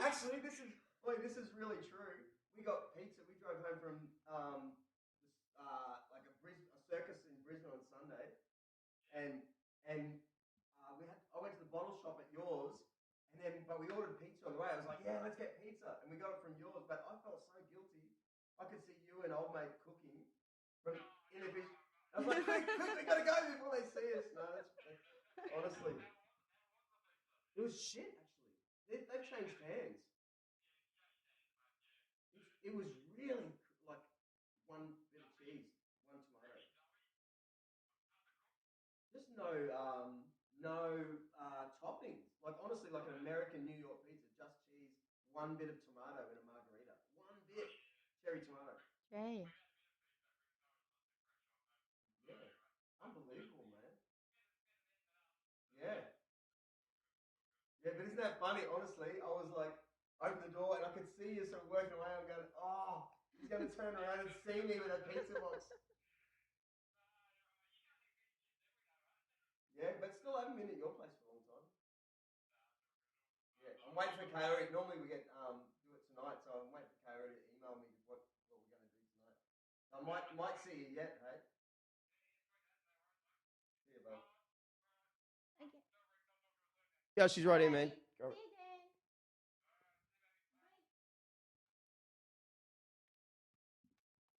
Actually, this is really true. We got pizza. We drove home from like a circus in Brisbane on Sunday, and I went to the bottle shop at yours, but we ordered pizza on the way. I was like, yeah, let's get pizza, and we got it from yours. But I felt so guilty. I could see you and old mate cooking from in the fish. I was like, quick, we gotta go before they see us. No, that's honestly, it was shit. Actually, they've changed hands. It was really like one bit of cheese, one tomato. Just no toppings. Like honestly, like an American New York pizza, just cheese, one bit of tomato in a margarita, one bit cherry tomato. Jay. Yeah, unbelievable, man. Yeah, yeah. But isn't that funny? Honestly, I was like, open the door and I could see you sort of working away. I'm going, oh, he's going to turn around and see me with a pizza box. Yeah, but still I haven't been at your place for a long time. Yeah, I'm waiting for Kayori. Normally we get do it tonight, so I'm waiting for Kayori to email me what we're going to do tonight. I might see you yet, hey? See you, bud. Okay. Yeah, she's right here, man. Bye. Go. See you then.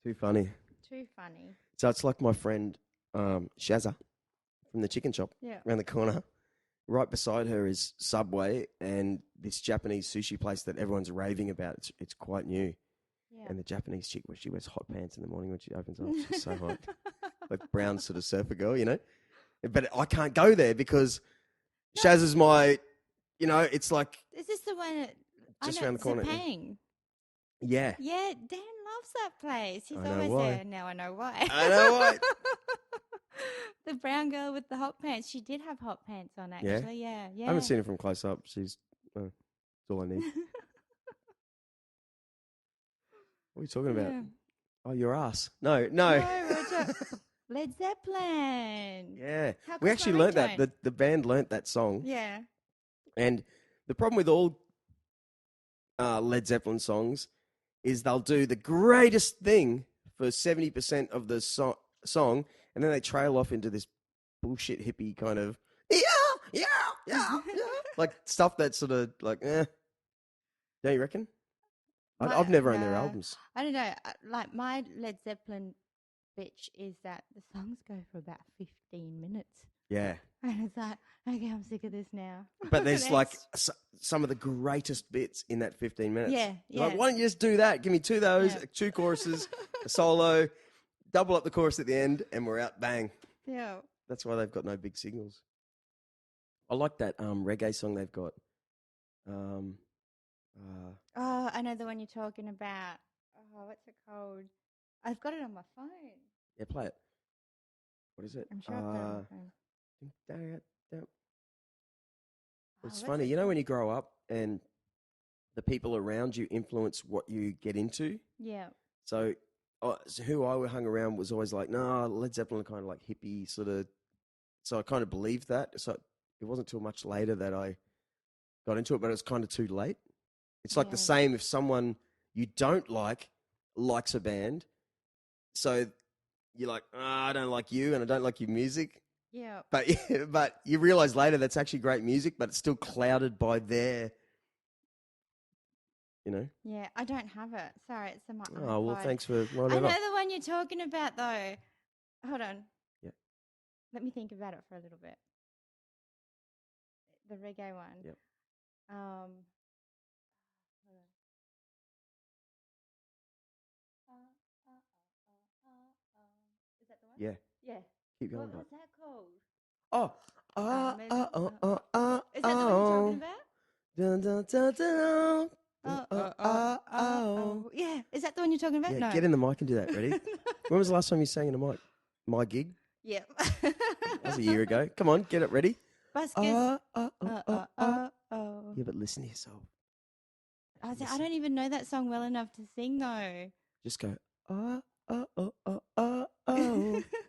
Too funny. Too funny. So it's like my friend Shazza from the chicken shop Yeah. around the corner. Right beside her is Subway and this Japanese sushi place that everyone's raving about. It's quite new. Yeah. And the Japanese chick, where she wears hot pants in the morning when she opens up, she's so hot. Like brown sort of surfer girl, you know? But I can't go there because Shaz is my, it's like Is this the one at just around the corner. Zepang? Yeah. Yeah, Dan loves that place. He's I know always why. there. Now I know why. I know why. The brown girl with the hot pants. She did have hot pants on, actually. Yeah. I haven't seen her from close up. She's that's all I need. What are you talking about? Yeah. Oh, your ass. No. No, Roger. Led Zeppelin. Yeah. How We good's actually my learnt that. ringtone? The band learnt that song. Yeah. And the problem with all Led Zeppelin songs is they'll do the greatest thing for 70% of the song, and then they trail off into this bullshit hippie kind of, yeah, like stuff that's sort of like, don't you reckon? I've never owned their albums. I don't know. Like my Led Zeppelin bitch is that the songs go for about 15 minutes. Yeah. And it's like, okay, I'm sick of this now. But there's like some of the greatest bits in that 15 minutes. Yeah. Like, why don't you just do that? Give me two of those, 2 choruses, a solo, double up the chorus at the end, and we're out. Bang. Yeah. That's why they've got no big signals. I like that reggae song they've got. Oh, I know the one you're talking about. Oh, what's it called? I've got it on my phone. Yeah, play it. What is it? I'm sure I've got it on my phone. It's funny, you know, when you grow up and the people around you influence what you get into. Yeah. So who I hung around was always like, no, Led Zeppelin kind of like hippie sort of. So I kind of believed that. So it wasn't until much later that I got into it, but it was kind of too late. It's like the same if someone you don't likes a band. So you're like, I don't like you and I don't like your music. Yeah. But you realize later that's actually great music, but it's still clouded by their, Yeah, I don't have it. Sorry, it's in my iPod. Oh, well, thanks for lining I it know up. the one you're talking about, though. Hold on. Yeah. Let me think about it for a little bit. The reggae one. Yep. Hold on. Is that the one? Yeah. Yeah. Keep going. What was that called? Is that the one you're talking about? Dun, dun, dun, dun. Yeah. Is that the one you're talking about? Yeah, No. get in the mic and do that. Ready? When was the last time you sang in a mic? My gig? Yeah. That was a year ago. Come on, get it ready. Buskers. Yeah, but listen to yourself. I don't even know that song well enough to sing, though. Just go,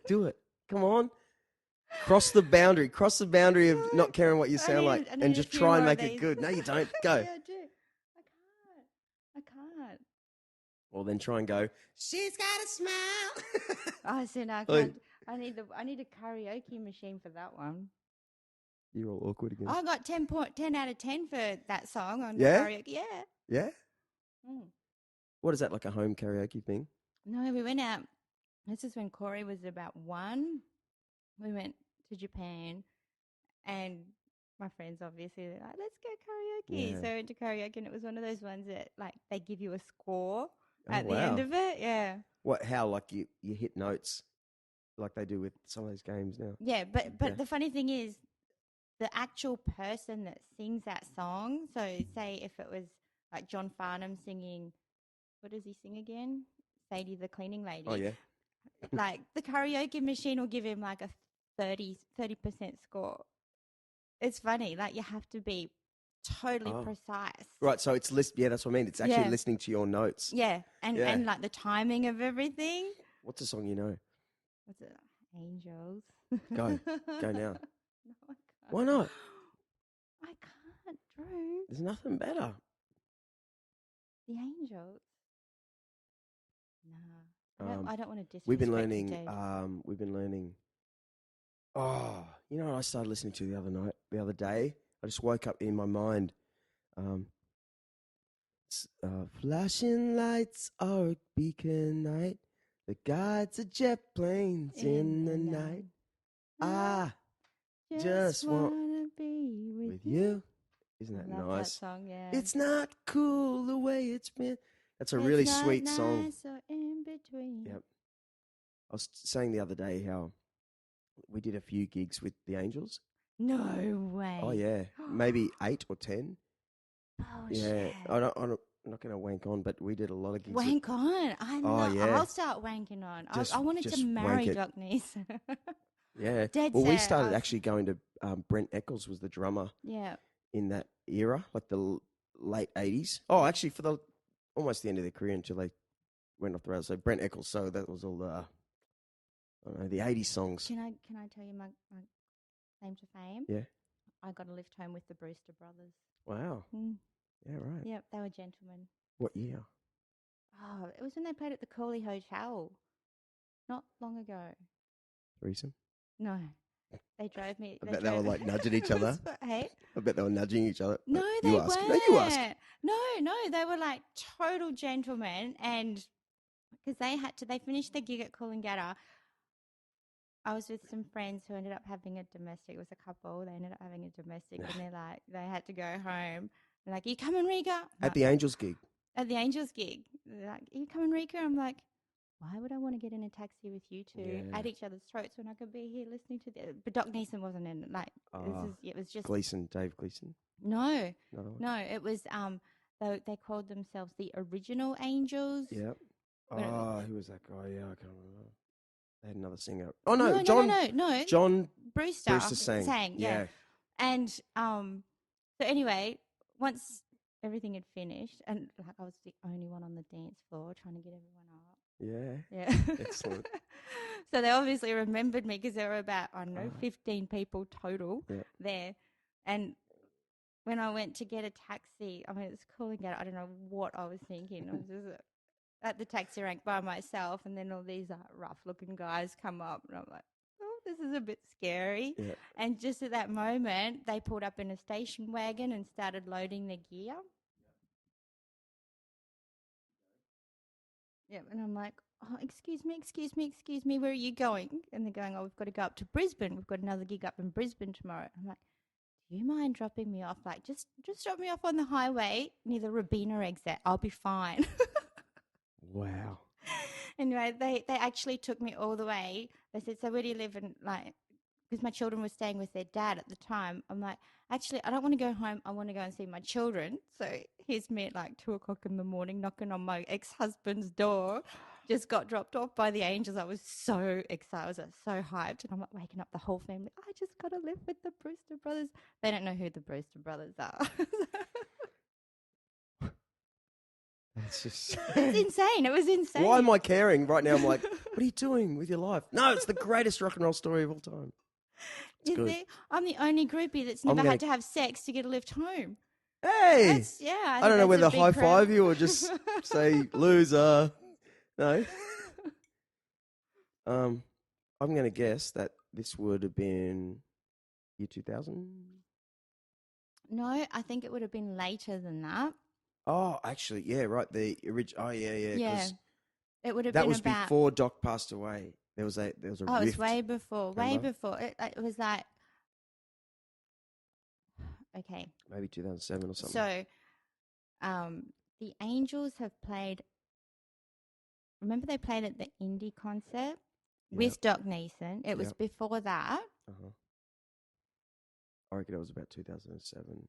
Do it. Come on. Cross the boundary of not caring what you sound like, I need and a just few try and more of make it these. good. No, you don't. Go. Yeah, I do. I can't. Or then try and go, she's got a smile. Oh, so no, I Oi. can't. I need a karaoke machine for that one. You're all awkward again. I got 10 out of 10 for that song on Yeah? karaoke. Yeah. Yeah? Mm. What is that, like a home karaoke thing? No, we went out. This is when Corey was about 1. We went to Japan, and my friends obviously were like, let's go karaoke. Yeah. So I went to karaoke, and it was one of those ones that like they give you a score Oh, at the end wow. of it. Yeah. What? How? Like you hit notes like they do with some of those games now? Yeah, but Yeah. the funny thing is, the actual person that sings that song. So say if it was like John Farnham singing, what does he sing again? Sadie the cleaning lady. Oh, yeah. Like the karaoke machine will give him like a 30% score. It's funny. Like you have to be totally precise. Right, so it's yeah, that's what I mean. It's actually listening to your notes. Yeah. And like the timing of everything. What's a song you know? What's it? Angels. Go now. No, I can't. Why not? I can't, Drew. There's nothing better. The Angels. No, I don't want to disrespect We've been you, learning. dude. We've been learning. Oh, you know what I started listening to the other day? I just woke up in my mind. Flashing lights are a beacon light that guides the jet planes in the night. I just want to be with you. Isn't I that love nice? that song, yeah. It's not cool the way it's been. That's a really sweet song. Nice or in between. Yep. I was saying the other day how we did a few gigs with the Angels. No way. Oh yeah, maybe 8 or 10. Bullshit. Yeah, I'm not going to wank on, but we did a lot of gigs. Wank on. I'll start wanking on. I wanted to marry Doc Neeson. Yeah. Dead well, we set. started actually going to Brent Eccles was the drummer. Yeah. In that era, like the late 80s. Oh, actually, for almost the end of their career until they went off the rails. So Brent Eccles. So that was all the 80s songs. Can I tell you my claim to fame? Yeah. I got a lift home with the Brewster brothers. Wow. Yeah, right. Yep, they were gentlemen. What year? Oh, it was when they played at the Cooley Hotel. Not long ago. Threesome? No. They drove me. I bet they were like nudging each other. Hey? I bet they were nudging each other. No, they you weren't. ask. No, you ask. No, they were like total gentlemen. And because they finished their gig at Coolangatta. I was with some friends who ended up having a domestic. It was a couple. They ended up having a domestic, and they had to go home. They're like, "Are you coming, Rika?" At the Angels gig. At the Angels gig. They're like, "Are you coming, Rika?" I'm like, why would I want to get in a taxi with you two at each other's throats when I could be here listening to the... But Doc Neeson wasn't in it. Like, it was just... Dave Gleason? No, it was... They called themselves the Original Angels. Yep. Who was that guy? Yeah, I can't remember. They had another singer. Oh, no, John... No. John Brewster sang, yeah. And so anyway, once everything had finished, and like I was the only one on the dance floor trying to get everyone up. Yeah. Excellent. So they obviously remembered me because there were about, 15 people total there. And when I went to get a taxi, I mean, it was calling out, I don't know what I was thinking. I was just at the taxi rank by myself, and then all these rough-looking guys come up, and I'm like, oh, this is a bit scary. Yeah. And just at that moment, they pulled up in a station wagon and started loading their gear. Yeah, and I'm like, oh, excuse me, where are you going? And they're going, oh, we've got to go up to Brisbane. We've got another gig up in Brisbane tomorrow. I'm like, do you mind dropping me off? Like, just drop me off on the highway near the Rabina exit. I'll be fine. Wow. Anyway, they actually took me all the way. They said, so where do you live? And like, because my children were staying with their dad at the time, I'm like, actually, I don't want to go home. I want to go and see my children. So here's me at like 2:00 in the morning knocking on my ex-husband's door. Just got dropped off by the Angels. I was so excited. I was so hyped. And I'm like waking up the whole family. I just got to live with the Brewster brothers. They don't know who the Brewster brothers are. It's just... It's insane. It was insane. Why am I caring? Right now I'm like, what are you doing with your life? No, it's the greatest rock and roll story of all time. You good. see, I'm the only groupie that's I'm never gonna- had to have sex to get a lift home. Hey, That's, yeah. I think don't know that's a whether big high credit. five you or just say loser. No. I'm going to guess that this would have been year 2000. No, I think it would have been later than that. Oh, actually, yeah, right. The original. Oh, yeah. Yeah. Because It would have that been was about. before Doc passed away. There was a Oh, it rift. was way before. Way remember? before. It was like. Okay. Maybe 2007 or something. So, the Angels have played. Remember, they played at the indie concert with Doc Neeson. It was Yep. before that. I reckon it was about 2007.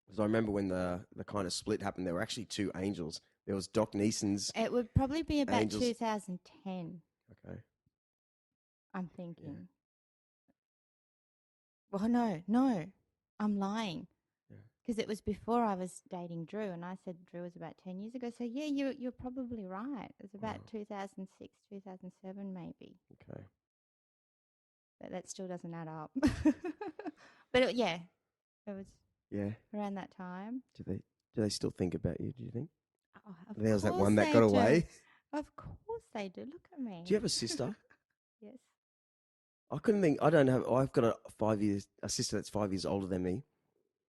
Because I remember when the kind of split happened, there were actually two Angels. There was Doc Neeson's. It would probably be about Angels. 2010. Okay. I'm thinking. Well, no, I'm lying. Because it was before I was dating Drew, and I said Drew was about 10 years ago. So, yeah, you're probably right. It was about 2006, 2007 maybe. Okay. But that still doesn't add up. But, it was around that time. Do they still think about you, do you think? Oh, There was that course one that they got do. away. Of course they do. Look at me. Do you have a sister? Yes. I couldn't think. I don't have. I've got a sister that's 5 years older than me,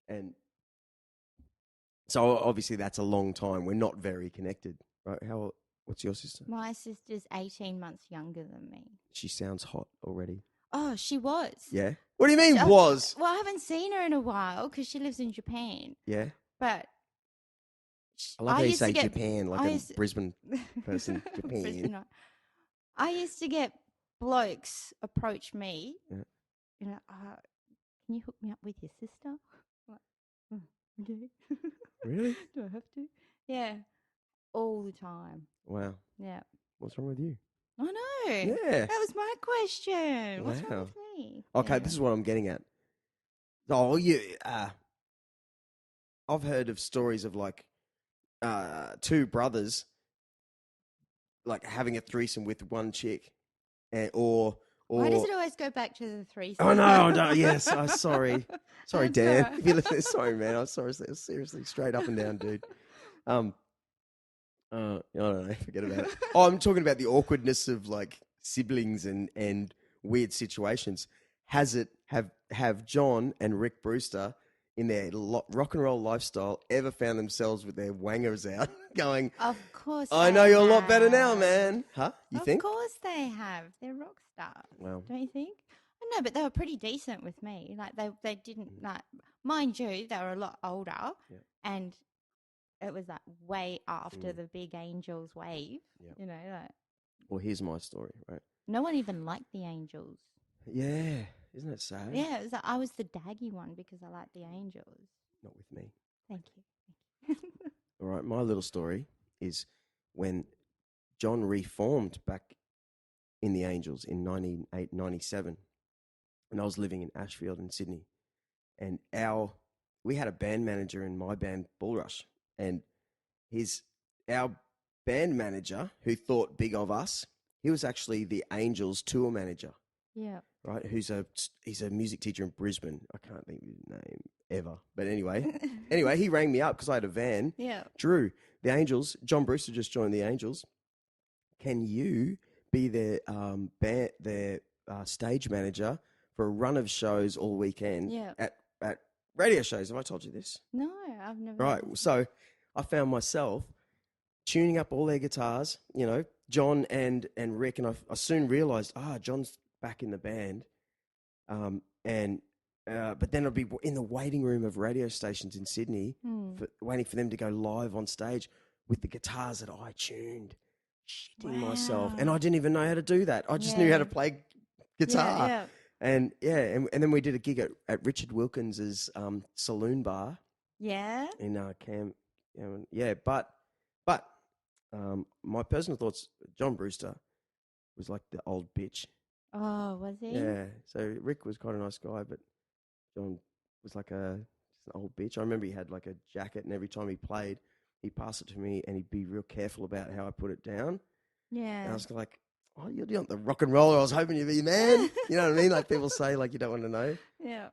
and so obviously that's a long time. We're not very connected, right? What's your sister? My sister's 18 months younger than me. She sounds hot already. Oh, she was. Yeah. What do you mean was? Well, I haven't seen her in a while because she lives in Japan. Yeah. But I love how you say Japan like a Brisbane person. Japan. Brisbane, no. I used to get blokes approach me. Yeah. You know, can you hook me up with your sister? I'm like, okay. Really? Do I have to? Yeah. All the time. Wow. Yeah. What's wrong with you? I know. Yeah. That was my question. What's wrong Wow. with me? Okay, Yeah. this is what I'm getting at. Oh, you. I've heard of stories of like two brothers like having a threesome with one chick, or Why does it always go back to the threesome? Oh no! Yes, sorry, That's Dan. all right. If you listen, sorry, man. I'm sorry, seriously, straight up and down, dude. I don't know. Forget about it. Oh, I'm talking about the awkwardness of like siblings and weird situations. Have John and Rick Brewster in their rock and roll lifestyle ever found themselves with their wangers out, going? Of course. I know you're a lot better now, man. Huh? You think? Of course they have. They're rock stars. Well, don't you think? I know, but they were pretty decent with me. Like they didn't like, mind you, they were a lot older, and it was like way after the big Angels wave. Yep. You know, like well, here's my story, right? no one even liked the Angels. Yeah, isn't it sad? Yeah, it was like, I was the daggy one because I liked the Angels. Not with me. Thank you. All right, my little story is when John reformed back in the Angels in 1997, and I was living in Ashfield in Sydney, and we had a band manager in my band, Bullrush, and our band manager who thought big of us, he was actually the Angels tour manager. Yeah. Right, he's a music teacher in Brisbane. I can't think of his name ever, but anyway, he rang me up because I had a van. Yeah. Drew, the Angels, John Brewster just joined the Angels. Can you be their stage manager for a run of shows all weekend? Yeah. At radio shows. Have I told you this? No, I've never. Right. So I found myself tuning up all their guitars. You know, John and Rick, and I soon realised, John's back in the band, but then I'd be in the waiting room of radio stations in Sydney, waiting for them to go live on stage with the guitars that I tuned, shitting myself, and I didn't even know how to do that. I just knew how to play guitar, and then we did a gig at Richard Wilkins's saloon bar, in Cam, but my personal thoughts, John Brewster was like the old bitch. Oh, was he? Yeah. So Rick was quite a nice guy, but John was like just an old bitch. I remember he had like a jacket, and every time he played, he'd pass it to me, and he'd be real careful about how I put it down. Yeah. And I was like, oh, you're not the rock and roller I was hoping you'd be, man. You know what I mean? Like people say, like you don't want to know. Yeah.